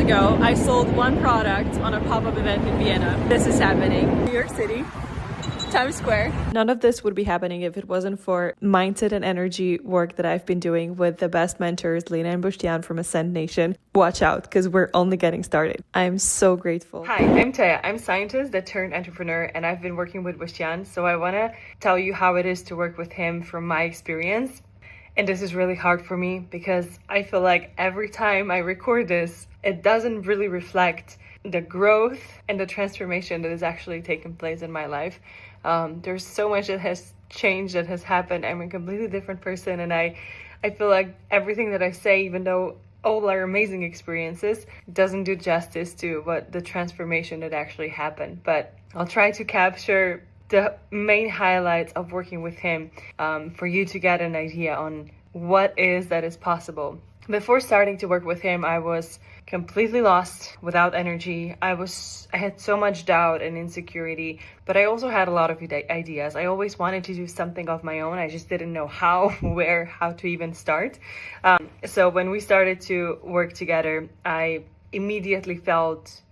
ago, I sold one product on a pop-up event in Vienna. This is happening. New York City, Times Square. None of this would be happening if it wasn't for mindset and energy work that I've been doing with the best mentors, Lena and Bustian from Ascend Nation. Watch out, because we're only getting started. I'm so grateful. Hi, I'm Teja. I'm a scientist that turned entrepreneur, and I've been working with Bustian. So I want to tell you how it is to work with him from my experience. And this is really hard for me because I feel like every time I record this, it doesn't really reflect the growth and the transformation that has actually taken place in my life. There's so much that has changed, that has happened. I'm a completely different person, and I feel like everything that I say, even though all are amazing experiences, doesn't do justice to what the transformation that actually happened. But I'll try to capture the main highlights of working with him for you to get an idea on what is possible. Before starting to work with him, I was completely lost, without energy. I had so much doubt and insecurity, but I also had a lot of ideas. I always wanted to do something of my own. I just didn't know how, where, how to even start. So when we started to work together, I immediately felt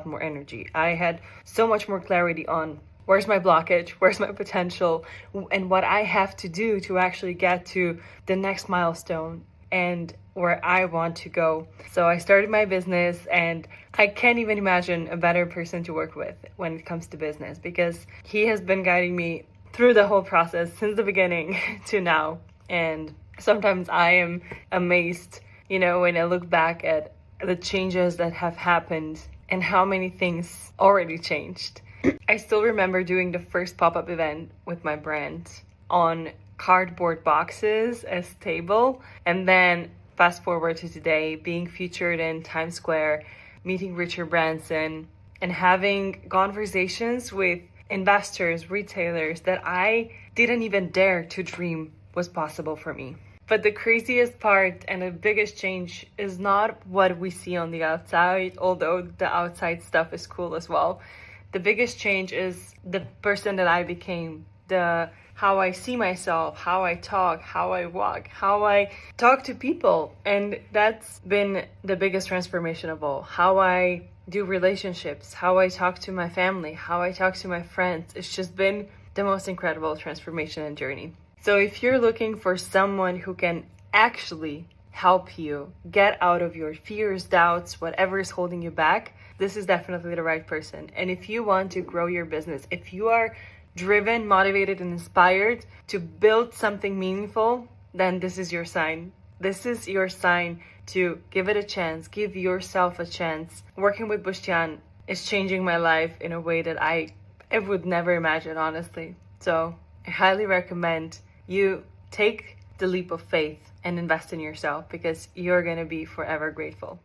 more energy. I had so much more clarity on where's my blockage, where's my potential, and what I have to do to actually get to the next milestone and where I want to go. So I started my business, and I can't even imagine a better person to work with when it comes to business, because he has been guiding me through the whole process since the beginning to now. And sometimes I am amazed, when I look back at the changes that have happened and how many things already changed. I still remember doing the first pop-up event with my brand on cardboard boxes as table, and then fast forward to today, being featured in Times Square, meeting Richard Branson, and having conversations with investors, retailers that I didn't even dare to dream was possible for me. But the craziest part and the biggest change is not what we see on the outside, although the outside stuff is cool as well. The biggest change is the person that I became, how I see myself, how I talk, how I walk, how I talk to people. And that's been the biggest transformation of all. How I do relationships, how I talk to my family, how I talk to my friends. It's just been the most incredible transformation and journey. So if you're looking for someone who can actually help you get out of your fears, doubts, whatever is holding you back, this is definitely the right person. And if you want to grow your business, if you are driven, motivated, and inspired to build something meaningful, then this is your sign. This is your sign to give it a chance, give yourself a chance. Working with Bustian is changing my life in a way that I would never imagine, honestly. So I highly recommend you take the leap of faith and invest in yourself, because you're going to be forever grateful.